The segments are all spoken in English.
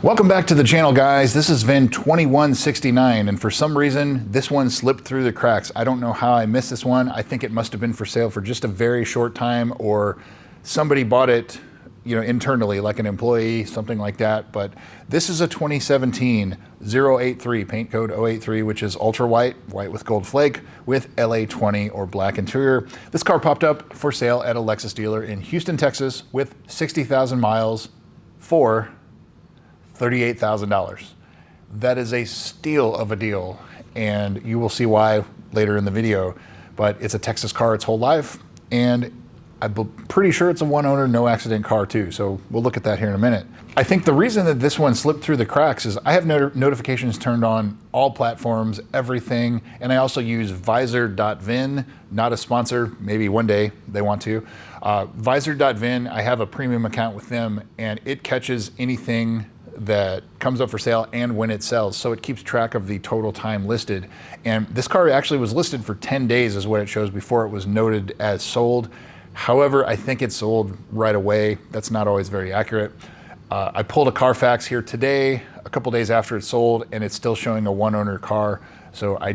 Welcome back to the channel, guys. This is VIN 2169, and for some reason this one slipped through the cracks. I don't know how I missed this one. I think it must have been for sale for just a very short time, or somebody bought it, internally, like an employee, something like that. But this is a 2017 083, paint code 083, which is ultra white, white with gold flake, with LA20 or black interior. This car popped up for sale at a Lexus dealer in Houston, Texas, with 60,000 miles for $38,000. That is a steal of a deal, and you will see why later in the video. But it's a Texas car its whole life, and I'm pretty sure it's a one owner, no accident car too. So we'll look at that here in a minute. I think the reason that this one slipped through the cracks is I have notifications turned on all platforms, everything. And I also use visor.vin, not a sponsor, maybe one day they want to. Visor.vin, I have a premium account with them, and it catches anything that comes up for sale and when it sells. So it keeps track of the total time listed. And this car actually was listed for 10 days is what it shows before it was noted as sold. However, I think it sold right away. That's not always very accurate. I pulled a Carfax here today, a couple days after it sold, and it's still showing a one owner car. So I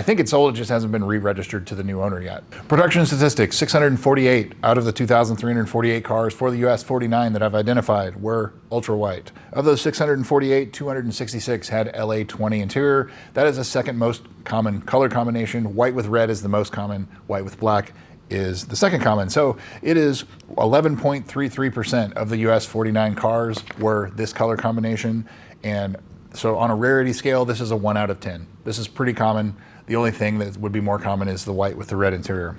think it sold, it just hasn't been re-registered to the new owner yet. Production statistics, 648 out of the 2,348 cars for the US, 49 that I've identified were ultra white. Of those 648, 266 had LA20 interior. That is the second most common color combination. White with red is the most common, white with black is the second common. So it is 11.33% of the US 49 cars were this color combination. And so on a rarity scale, this is a 1 out of 10. This is pretty common. The only thing that would be more common is the white with the red interior.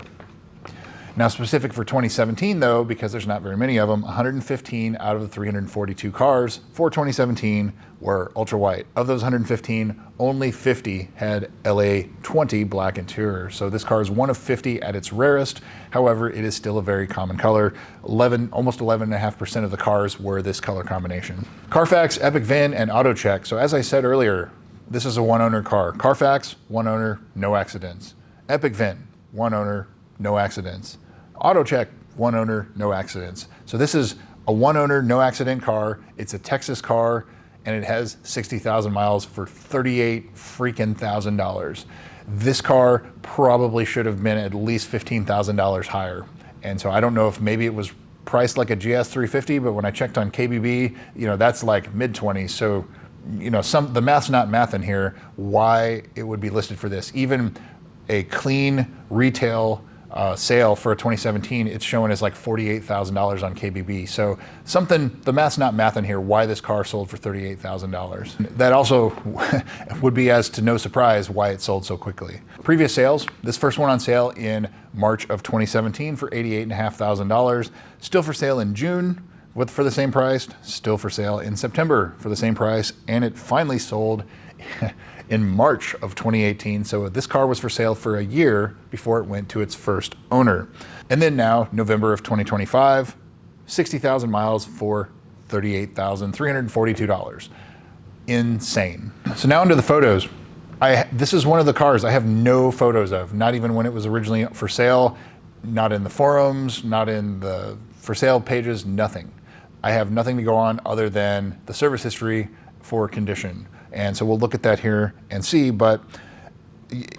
Now, specific for 2017 though, because there's not very many of them, 115 out of the 342 cars for 2017 were ultra white. Of those 115, only 50 had LA20 black interior. So this car is one of 50 at its rarest. However, it is still a very common color. Almost 11.5% of the cars were this color combination. Carfax, Epic VIN, and AutoCheck. So as I said earlier, this is a one owner car. Carfax, one owner, no accidents. Epic VIN, one owner, no accidents. AutoCheck, one owner, no accidents. So this is a one owner, no accident car. It's a Texas car, and it has 60,000 miles for $38,000. This car probably should have been at least $15,000 higher. And so I don't know if maybe it was priced like a GS 350, but when I checked on KBB, that's like mid-20s. So, the math's not math in here, why it would be listed for this. Even a clean retail sale for a 2017, it's showing as like $48,000 on KBB. So the math's not math in here, why this car sold for $38,000. That also would be as to no surprise why it sold so quickly. Previous sales, this first one on sale in March of 2017 for $88,500. Still for sale in June for the same price, still for sale in September for the same price, and it finally sold in March of 2018. So this car was for sale for a year before it went to its first owner. And then now, November of 2025, 60,000 miles for $38,342. Insane. So now into the photos. This is one of the cars I have no photos of, not even when it was originally for sale, not in the forums, not in the for sale pages, nothing. I have nothing to go on other than the service history for condition. And so we'll look at that here and see, but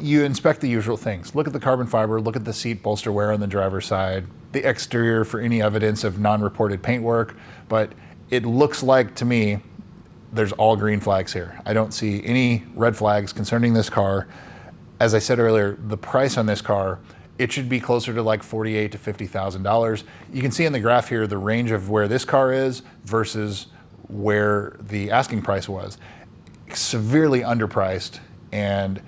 you inspect the usual things. Look at the carbon fiber, look at the seat bolster wear on the driver's side, the exterior for any evidence of non-reported paintwork, but it looks like to me, there's all green flags here. I don't see any red flags concerning this car. As I said earlier, the price on this car, it should be closer to like $48,000 to $50,000. You can see in the graph here, the range of where this car is versus where the asking price was. Severely underpriced, and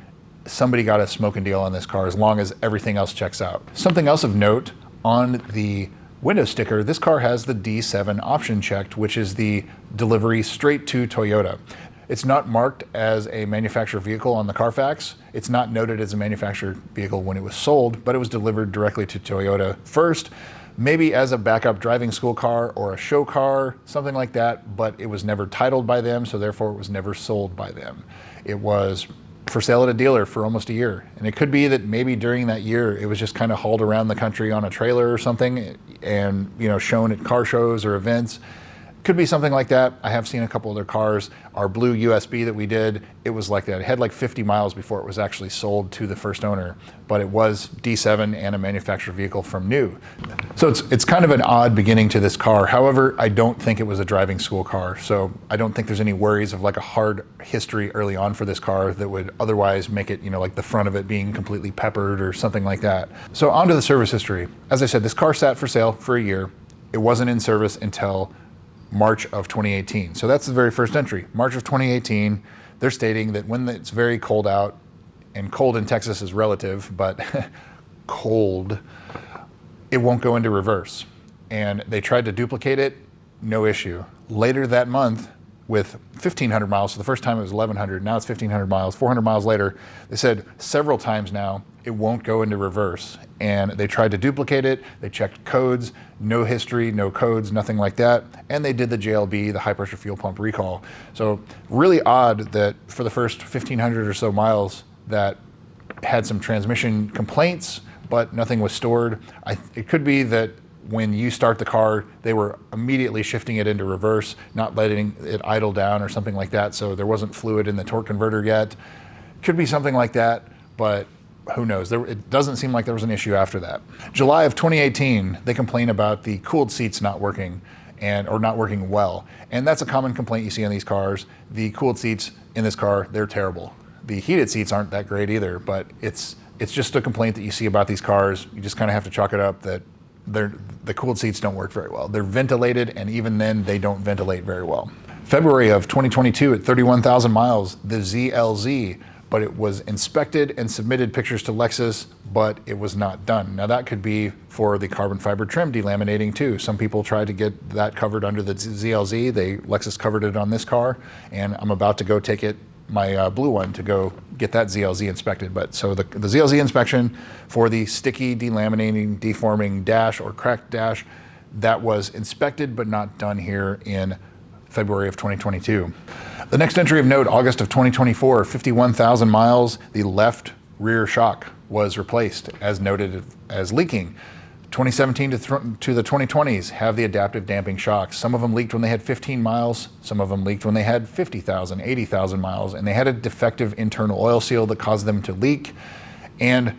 somebody got a smoking deal on this car as long as everything else checks out. Something else of note, on the window sticker, this car has the D7 option checked, which is the delivery straight to Toyota. It's not marked as a manufacturer vehicle on the Carfax. It's not noted as a manufacturer vehicle when it was sold, but it was delivered directly to Toyota first, maybe as a backup driving school car or a show car, something like that, but it was never titled by them, so therefore it was never sold by them. It was for sale at a dealer for almost a year. And it could be that maybe during that year, it was just kind of hauled around the country on a trailer or something and, shown at car shows or events. Could be something like that. I have seen a couple other cars. Our blue USB that we did, it was like that. It had like 50 miles before it was actually sold to the first owner, but it was D7 and a manufactured vehicle from new. So it's kind of an odd beginning to this car. However, I don't think it was a driving school car. So I don't think there's any worries of like a hard history early on for this car that would otherwise make it, like the front of it being completely peppered or something like that. So onto the service history. As I said, this car sat for sale for a year. It wasn't in service until March of 2018. So that's the very first entry. March of 2018, they're stating that when it's very cold out, and cold in Texas is relative, but cold, it won't go into reverse. And they tried to duplicate it, no issue. Later that month, with 1,500 miles, so the first time it was 1,100, now it's 1,500 miles, 400 miles later, they said several times now, it won't go into reverse. And they tried to duplicate it, they checked codes, no history, no codes, nothing like that. And they did the JLB, the high pressure fuel pump recall. So really odd that for the first 1,500 or so miles that had some transmission complaints, but nothing was stored. It could be that when you start the car, they were immediately shifting it into reverse, not letting it idle down or something like that. So there wasn't fluid in the torque converter yet. Could be something like that, but who knows? It doesn't seem like there was an issue after that. July of 2018, they complain about the cooled seats not working or not working well. And that's a common complaint you see on these cars. The cooled seats in this car, they're terrible. The heated seats aren't that great either, but it's just a complaint that you see about these cars. You just kind of have to chalk it up that the cooled seats don't work very well. They're ventilated, and even then they don't ventilate very well. February of 2022 at 31,000 miles, the ZLZ, but it was inspected and submitted pictures to Lexus, but it was not done. Now that could be for the carbon fiber trim delaminating too. Some people tried to get that covered under the ZLZ. Lexus covered it on this car, and I'm about to go take my blue one to go get that ZLZ inspected. But so the ZLZ inspection for the sticky, delaminating, deforming dash or cracked dash, that was inspected but not done here in February of 2022. The next entry of note, August of 2024, 51,000 miles, the left rear shock was replaced as noted as leaking. 2017 to the 2020s have the adaptive damping shocks. Some of them leaked when they had 15 miles, some of them leaked when they had 50,000, 80,000 miles, and they had a defective internal oil seal that caused them to leak. And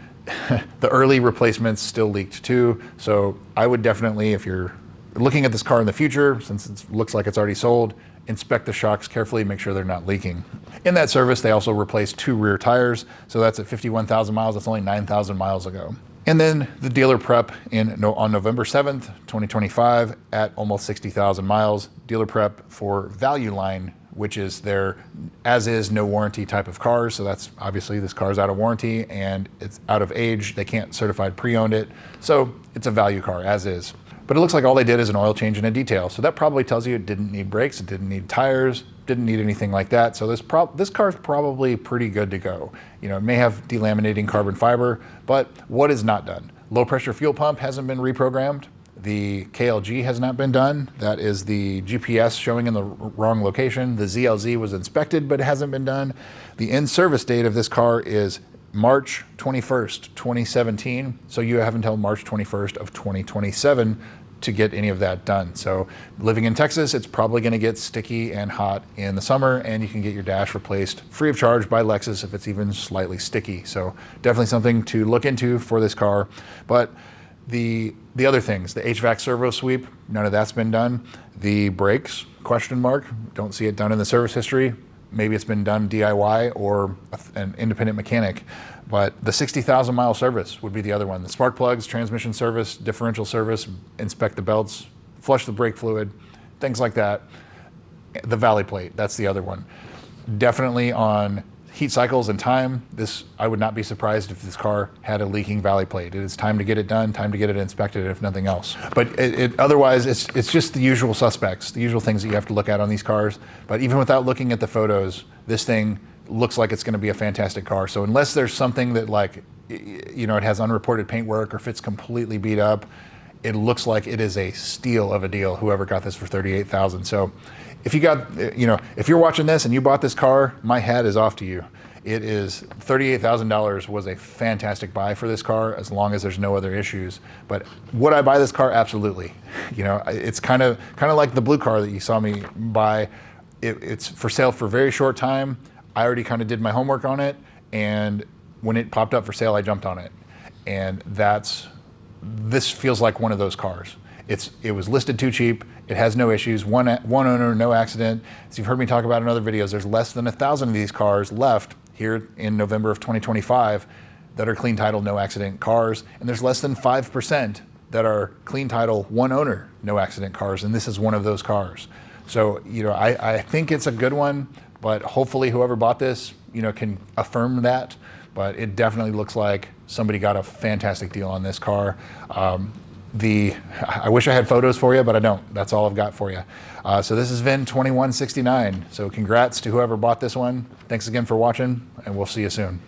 the early replacements still leaked too. So I would definitely, if you're looking at this car in the future, since it looks like it's already sold, inspect the shocks carefully, make sure they're not leaking. In that service, they also replaced 2 rear tires. So that's at 51,000 miles, that's only 9,000 miles ago. And then the dealer prep on November 7th, 2025 at almost 60,000 miles, dealer prep for Value Line, which is their as-is, no warranty type of cars. So that's obviously this car is out of warranty and it's out of age. They can't certified pre-owned it. So it's a value car as is. But it looks like all they did is an oil change and a detail. So that probably tells you it didn't need brakes, it didn't need tires, didn't need anything like that. So this car is probably pretty good to go. It may have delaminating carbon fiber, but what is not done? Low pressure fuel pump hasn't been reprogrammed. The KLG has not been done. That is the GPS showing in the wrong location. The ZLZ was inspected, but it hasn't been done. The in-service date of this car is March 21st, 2017. So you have until March 21st of 2027 to get any of that done. So living in Texas, it's probably gonna get sticky and hot in the summer, and you can get your dash replaced free of charge by Lexus if it's even slightly sticky. So definitely something to look into for this car. But the other things, the HVAC servo sweep, none of that's been done. The brakes, question mark, don't see it done in the service history. Maybe it's been done DIY or an independent mechanic. But the 60,000 mile service would be the other one. The spark plugs, transmission service, differential service, inspect the belts, flush the brake fluid, things like that. The valley plate, that's the other one. Definitely on heat cycles and time, I would not be surprised if this car had a leaking valley plate. It is time to get it done, time to get it inspected, if nothing else. But otherwise, it's just the usual suspects, the usual things that you have to look at on these cars. But even without looking at the photos, this thing looks like it's going to be a fantastic car. So unless there's something that it has unreported paintwork or if it's completely beat up, it looks like it is a steal of a deal, whoever got this for $38,000. So if you're watching this and you bought this car, my hat is off to you. It is $38,000 was a fantastic buy for this car as long as there's no other issues. But would I buy this car? Absolutely. You know, it's kind of like the blue car that you saw me buy. It's for sale for a very short time. I already kind of did my homework on it, and when it popped up for sale, I jumped on it. And this feels like one of those cars. It was listed too cheap. It has no issues. One owner, no accident. As you've heard me talk about in other videos, there's less than 1,000 of these cars left here in November of 2025 that are clean title, no accident cars. And there's less than 5% that are clean title, one owner, no accident cars. And this is one of those cars. So, you know, I think it's a good one, but hopefully whoever bought this, you know, can affirm that. But it definitely looks like somebody got a fantastic deal on this car. I wish I had photos for you, but I don't. That's all I've got for you. So this is VIN2169. So congrats to whoever bought this one. Thanks again for watching, and we'll see you soon.